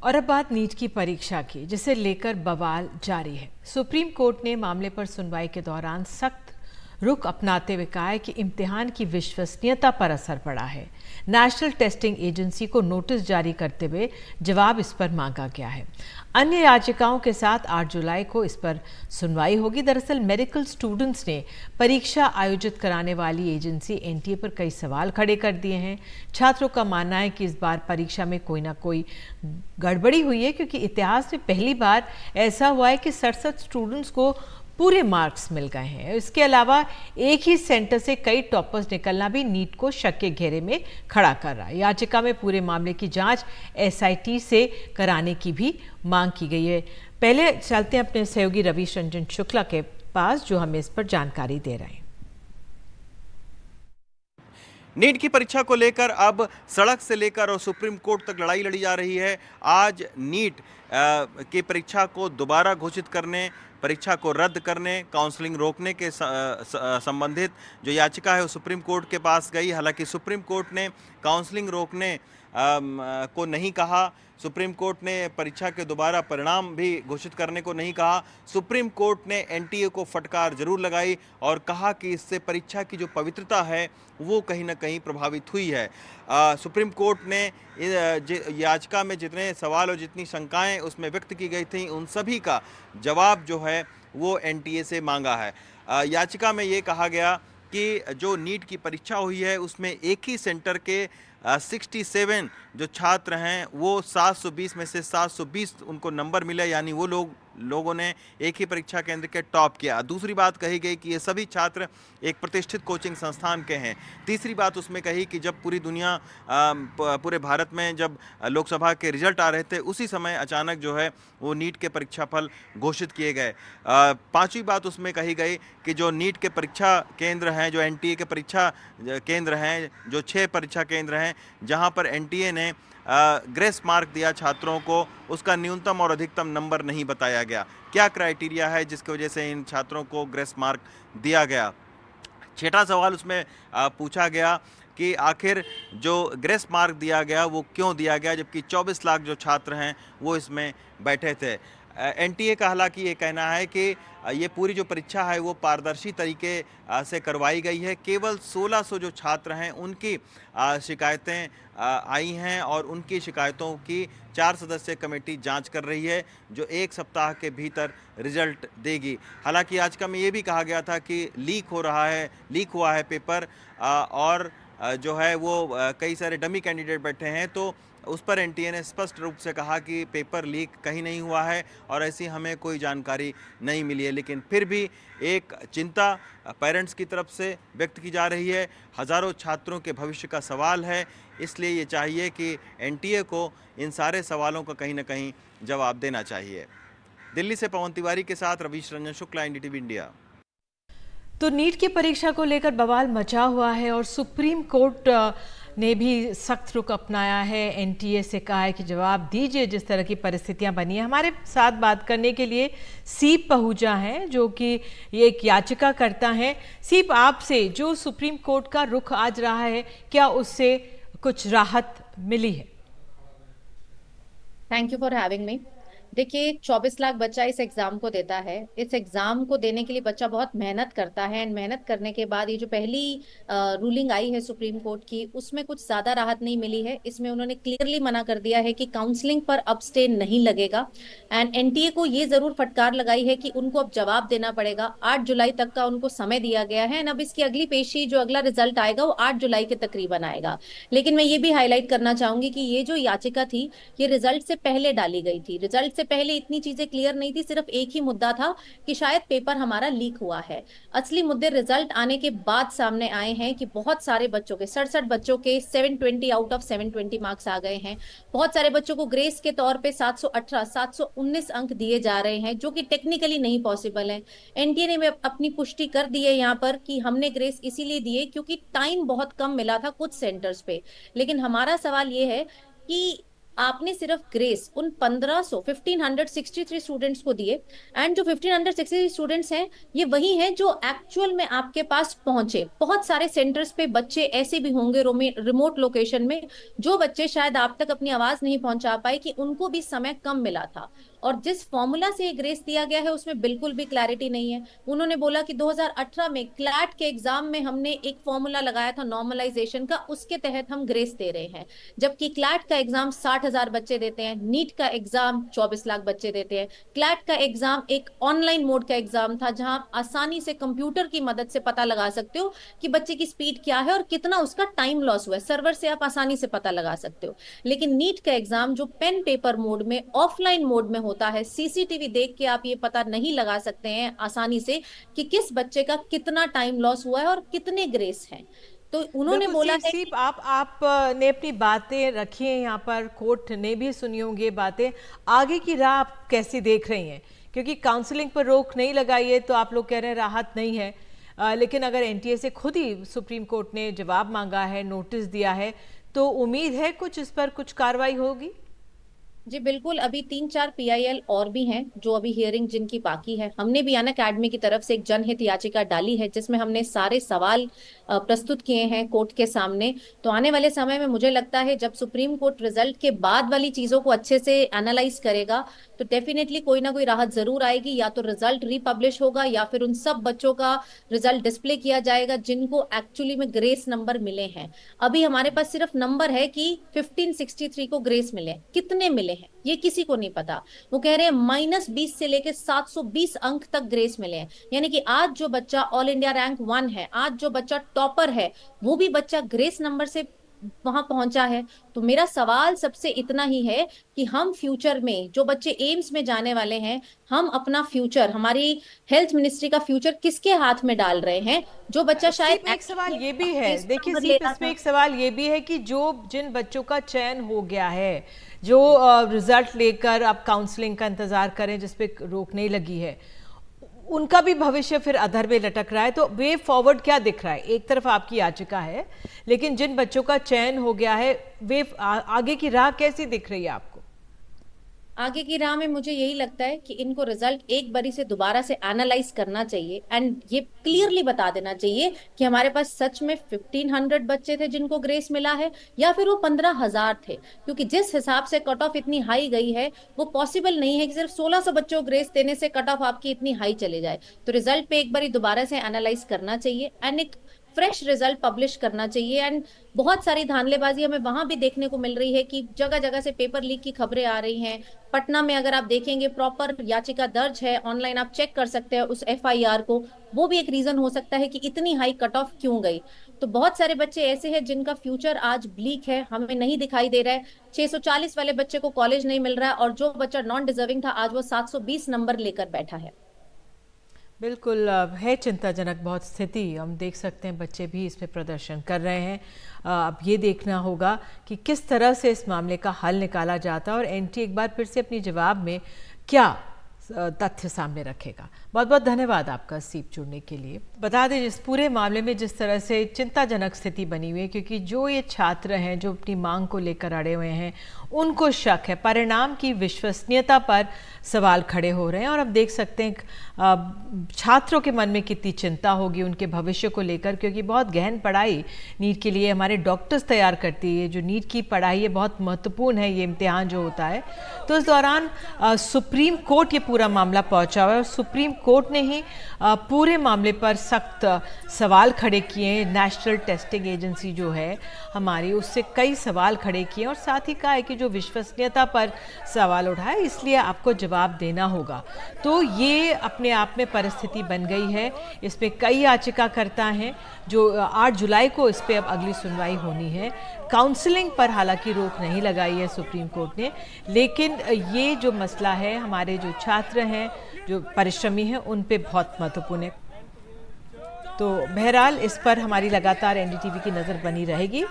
और अब बात नीट की परीक्षा की, जिसे लेकर बवाल जारी है। सुप्रीम कोर्ट ने मामले पर सुनवाई के दौरान सख्त रुख अपनाते हुए कहा है कि इम्तिहान की विश्वसनीयता पर असर पड़ा है। नेशनल टेस्टिंग एजेंसी को नोटिस जारी करते हुए जवाब इस पर मांगा गया है। अन्य याचिकाओं के साथ 8 जुलाई को इस पर सुनवाई होगी। दरअसल मेडिकल स्टूडेंट्स ने परीक्षा आयोजित कराने वाली एजेंसी एनटीए पर कई सवाल खड़े कर दिए हैं। छात्रों का मानना है कि इस बार परीक्षा में कोई ना कोई गड़बड़ी हुई है, क्योंकि इतिहास में पहली बार ऐसा हुआ है कि 67 स्टूडेंट्स को पूरे मार्क्स मिल गए हैं। इसके अलावा एक ही सेंटर से कई टॉपर्स निकलना भी नीट को शक के घेरे में खड़ा कर रहा है। याचिका में पूरे मामले की जांच एसआईटी से कराने की भी मांग की गई है। पहले चलते हैं अपने सहयोगी रवीश रंजन शुक्ला के पास, जो हमें इस पर जानकारी दे रहे हैं। नीट की परीक्षा को लेकर अब सड़क से लेकर और सुप्रीम कोर्ट तक लड़ाई लड़ी जा रही है। आज नीट की परीक्षा को दोबारा घोषित करने, परीक्षा को रद्द करने, काउंसलिंग रोकने के संबंधित जो याचिका है वो सुप्रीम कोर्ट के पास गई। हालांकि सुप्रीम कोर्ट ने काउंसलिंग रोकने को नहीं कहा। सुप्रीम कोर्ट ने परीक्षा के दोबारा परिणाम भी घोषित करने को नहीं कहा। सुप्रीम कोर्ट ने एनटीए को फटकार जरूर लगाई और कहा कि इससे परीक्षा की जो पवित्रता है वो कहीं ना कहीं प्रभावित हुई है। सुप्रीम कोर्ट ने याचिका में जितने सवाल और जितनी शंकाएं उसमें व्यक्त की गई थी, उन सभी का जवाब जो है वो एनटीए से मांगा है। याचिका में ये कहा गया कि जो नीट की परीक्षा हुई है उसमें एक ही सेंटर के 67 जो छात्र हैं वो 720 में से 720 उनको नंबर मिले, यानी वो लोगों ने एक ही परीक्षा केंद्र के टॉप किया। दूसरी बात कही गई कि ये सभी छात्र एक प्रतिष्ठित कोचिंग संस्थान के हैं। तीसरी बात उसमें कही कि जब पूरी दुनिया पूरे भारत में जब लोकसभा के रिजल्ट आ रहे थे, उसी समय अचानक जो है वो नीट के परीक्षा फल घोषित किए गए। पांचवी बात उसमें कही गई कि जो नीट के परीक्षा केंद्र हैं, जो एनटीए के परीक्षा केंद्र हैं, जो 6 परीक्षा केंद्र हैं जहां पर एनटीए ने ग्रेस मार्क दिया छात्रों को, उसका न्यूनतम और अधिकतम नंबर नहीं बताया गया। क्या क्राइटेरिया है जिसकी वजह से इन छात्रों को ग्रेस मार्क दिया गया। छठा सवाल उसमें पूछा गया कि आखिर जो ग्रेस मार्क दिया गया वो क्यों दिया गया, जबकि 24 लाख जो छात्र हैं वो इसमें बैठे थे। एनटीए का हालांकि ये कहना है कि ये पूरी जो परीक्षा है वो पारदर्शी तरीके से करवाई गई है। केवल 1600 जो छात्र हैं उनकी शिकायतें आई हैं और उनकी शिकायतों की 4 सदस्यीय कमेटी जांच कर रही है, जो 1 सप्ताह के भीतर रिजल्ट देगी। हालांकि याचिका में ये भी कहा गया था कि लीक हुआ है पेपर और जो है वो कई सारे डमी कैंडिडेट बैठे हैं, तो उस पर एनटीए ने स्पष्ट रूप से कहा कि पेपर लीक कहीं नहीं हुआ है और ऐसी हमें कोई जानकारी नहीं मिली है। लेकिन फिर भी एक चिंता पेरेंट्स की तरफ से व्यक्त की जा रही है। हज़ारों छात्रों के भविष्य का सवाल है, इसलिए ये चाहिए कि एनटीए को इन सारे सवालों का कहीं ना कहीं जवाब देना चाहिए। दिल्ली से पवन तिवारी के साथ रवीश रंजन शुक्ला, एनडीटीवी इंडिया। तो नीट की परीक्षा को लेकर बवाल मचा हुआ है और सुप्रीम कोर्ट ने भी सख्त रुख अपनाया है। एनटीए से कहा है कि जवाब दीजिए जिस तरह की परिस्थितियां बनी है। हमारे साथ बात करने के लिए सीप पहुजा हैं, जो कि ये एक याचिका करता है। सीप, आपसे जो सुप्रीम कोर्ट का रुख आज रहा है, क्या उससे कुछ राहत मिली है? Thank you for having me. देखिए, 24 लाख बच्चा इस एग्जाम को देता है। इस एग्जाम को देने के लिए बच्चा बहुत मेहनत करता है एंड मेहनत करने के बाद ये जो पहली रूलिंग आई है सुप्रीम कोर्ट की, उसमें कुछ ज्यादा राहत नहीं मिली है। इसमें उन्होंने क्लियरली मना कर दिया है कि काउंसलिंग पर अब स्टे नहीं लगेगा एंड एनटीए को ये जरूर फटकार लगाई है कि उनको अब जवाब देना पड़ेगा। 8 जुलाई तक का उनको समय दिया गया है एंड अब इसकी अगली पेशी, जो अगला रिजल्ट आएगा, वो 8 जुलाई के तकरीबन आएगा। लेकिन मैं ये भी हाईलाइट करना चाहूंगी कि ये जो याचिका थी ये रिजल्ट से पहले डाली गई थी। रिजल्ट से पहले इतनी चीजें क्लियर नहीं थी, सिर्फ एक ही मुद्दा था कि शायद पेपर हमारा लीक हुआ है। असली मुद्दे रिजल्ट आने के बाद सामने आए हैं कि बहुत सारे बच्चों के 67 बच्चों के 720 आउट ऑफ 720 मार्क्स आ गए हैं। बहुत सारे बच्चों को ग्रेस के तौर पे 718 719 अंक दिए जा रहे हैं, जो कि टेक्निकली नहीं पॉसिबल है। एनटीए ने अपनी पुष्टि कर दी है यहाँ पर कि हमने ग्रेस इसीलिए दिए क्योंकि टाइम बहुत कम मिला था कुछ सेंटर्स पे। लेकिन हमारा सवाल ये है कि आपने सिर्फ ग्रेस उन 1563 स्टूडेंट्स को दिए। एंड जो 1563 स्टूडेंट्स हैं, ये वही हैं जो एक्चुअल में आपके पास पहुंचे। बहुत सारे सेंटर्स पे बच्चे ऐसे भी होंगे रिमोट लोकेशन में, जो बच्चे शायद आप तक अपनी आवाज नहीं पहुंचा पाए, कि उनको भी समय कम मिला था। और जिस फॉर्मूला से ये ग्रेस दिया गया है उसमें बिल्कुल भी क्लैरिटी नहीं है। उन्होंने बोला कि 2018 में क्लैट के एग्जाम में हमने एक फॉर्मूला लगाया था नॉर्मलाइजेशन का, उसके तहत हम ग्रेस दे रहे हैं। जबकि क्लैट का एग्जाम 60,000 बच्चे देते हैं, नीट का एग्जाम 24 लाख बच्चे देते हैं। क्लैट का एग्जाम एक ऑनलाइन मोड का एग्जाम था, जहां आप आसानी से कंप्यूटर की मदद से पता लगा सकते हो कि बच्चे की स्पीड क्या है और कितना उसका टाइम लॉस हुआ है। सर्वर से आप आसानी से पता लगा सकते हो। लेकिन नीट का एग्जाम जो पेन पेपर मोड में, ऑफलाइन मोड में होता है, सीसीटीवी देख के आप ये पता नहीं लगा सकते हैं आसानी से कि किस बच्चे का कितना टाइम लॉस हुआ है और कितने ग्रेस हैं। तो उन्होंने बिल्कुल बोला है सीप, आप ने अपनी बातें रखी हैं यहाँ पर, कोर्ट ने भी सुनी होंगी ये बातें। आगे की राह आप कैसी देख रही हैं? क्योंकि काउंसलिंग पर रोक नहीं लगाई है तो आप लोग कह रहे हैं राहत नहीं है, लेकिन अगर एनटीए से खुद ही सुप्रीम कोर्ट ने जवाब मांगा है, नोटिस दिया है, तो उम्मीद है कुछ इस पर कुछ कार्रवाई होगी? जी बिल्कुल, अभी 3-4 पीआईएल और भी हैं जो अभी हियरिंग जिनकी बाकी है। हमने भी अन अकेडमी की तरफ से एक जनहित याचिका डाली है, जिसमें हमने सारे सवाल प्रस्तुत किए हैं कोर्ट के सामने। तो आने वाले समय में मुझे लगता है जब सुप्रीम कोर्ट रिजल्ट के बाद वाली चीजों को अच्छे से एनालाइज करेगा, तो डेफिनेटली कोई ना कोई राहत जरूर आएगी। या तो रिजल्ट रिपब्लिश होगा, या फिर उन सब बच्चों का रिजल्ट डिस्प्ले किया जाएगा जिनको एक्चुअली में ग्रेस नंबर मिले हैं। अभी हमारे पास सिर्फ नंबर है कि 1563 को ग्रेस मिले, कितने मिले हैं ये किसी को नहीं पता। वो कह रहे हैं -20 से लेकर 720 अंक तक ग्रेस मिले हैं। यानी कि आज जो बच्चा ऑल इंडिया रैंक 1 है, आज जो बच्चा टॉपर है, वो भी बच्चा ग्रेस नंबर से वहां पहुंचा है। तो मेरा सवाल सबसे इतना ही है कि हम फ्यूचर में जो बच्चे एम्स में जाने वाले हैं, हम अपना फ्यूचर, हमारी हेल्थ मिनिस्ट्री का फ्यूचर किसके हाथ में डाल रहे हैं? जो बच्चा शायद सीप, एक सवाल ये भी है, एक्चुअली देखिए नंबर सीप, लेना इसमें था। एक सवाल ये भी है कि जो जिन बच्चों का चयन हो गया है, जो रिजल्ट लेकर आप काउंसलिंग का इंतजार करें जिस पे रोक नहीं लगी है, उनका भी भविष्य फिर अधर में लटक रहा है। तो वे फॉरवर्ड क्या दिख रहा है? एक तरफ आपकी याचिका है, लेकिन जिन बच्चों का चयन हो गया है, वे आगे की राह कैसी दिख रही है आपको? आगे की राह में मुझे यही लगता है कि इनको रिजल्ट एक बारी से दोबारा से एनालाइज करना चाहिए, एंड ये क्लियरली बता देना चाहिए कि हमारे पास सच में 1500 बच्चे थे जिनको ग्रेस मिला है, या फिर वो 15,000 थे। क्योंकि जिस हिसाब से कट ऑफ इतनी हाई गई है, वो पॉसिबल नहीं है कि सिर्फ 1600 बच्चों को ग्रेस देने से कट ऑफ आपकी इतनी हाई चले जाए। तो रिजल्ट पे एक बारी दोबारा से एनालाइज करना चाहिए, एंड एक फ्रेश रिजल्ट पब्लिश करना चाहिए। एंड बहुत सारी धांधलेबाजी हमें वहां भी देखने को मिल रही है कि जगह जगह से पेपर लीक की खबरें आ रही हैं। पटना में अगर आप देखेंगे, प्रॉपर याचिका दर्ज है, ऑनलाइन आप चेक कर सकते हैं उस एफआईआर को। वो भी एक रीजन हो सकता है कि इतनी हाई कट ऑफ क्यों गई। तो बहुत सारे बच्चे ऐसे हैं जिनका फ्यूचर आज ब्लीक है, हमें नहीं दिखाई दे रहा है। 640 वाले बच्चे को कॉलेज नहीं मिल रहा है, और जो बच्चा नॉन डिजर्विंग था, आज वो 720 नंबर लेकर बैठा है। बिल्कुल है चिंताजनक बहुत स्थिति। हम देख सकते हैं बच्चे भी इसमें प्रदर्शन कर रहे हैं। अब ये देखना होगा कि किस तरह से इस मामले का हल निकाला जाता है और एनटीए एक बार फिर से अपनी जवाब में क्या तथ्य सामने रखेगा। बहुत बहुत धन्यवाद आपका सीप जुड़ने के लिए। बता दें इस पूरे मामले में जिस तरह से चिंताजनक स्थिति बनी हुई है, क्योंकि जो ये छात्र हैं जो अपनी मांग को लेकर अड़े हुए हैं, उनको शक है, परिणाम की विश्वसनीयता पर सवाल खड़े हो रहे हैं। और अब देख सकते हैं छात्रों के मन में कितनी चिंता होगी उनके भविष्य को लेकर, क्योंकि बहुत गहन पढ़ाई नीट के लिए हमारे डॉक्टर्स तैयार करती है। जो नीट की पढ़ाई है बहुत महत्वपूर्ण है, ये इम्तिहान जो होता है। तो इस दौरान सुप्रीम कोर्ट ये पूरा मामला पहुंचा हुआ है, और सुप्रीम कोर्ट ने ही पूरे मामले पर सख्त सवाल खड़े किए। नेशनल टेस्टिंग एजेंसी जो है हमारी, उससे कई सवाल खड़े किए, और साथ ही कहा है कि जो विश्वसनीयता पर सवाल उठाए, इसलिए आपको जवाब देना होगा। तो ये अपने आप में परिस्थिति बन गई है। इसमें कई याचिकाकर्ता हैं जो 8 जुलाई को इस पर अब अगली सुनवाई होनी है। काउंसलिंग पर हालांकि रोक नहीं लगाई है सुप्रीम कोर्ट ने, लेकिन ये जो मसला है, हमारे जो छात्र हैं, जो परिश्रमी हैं, उन पे बहुत महत्वपूर्ण है। तो बहरहाल इस पर हमारी लगातार एनडीटीवी की नज़र बनी रहेगी।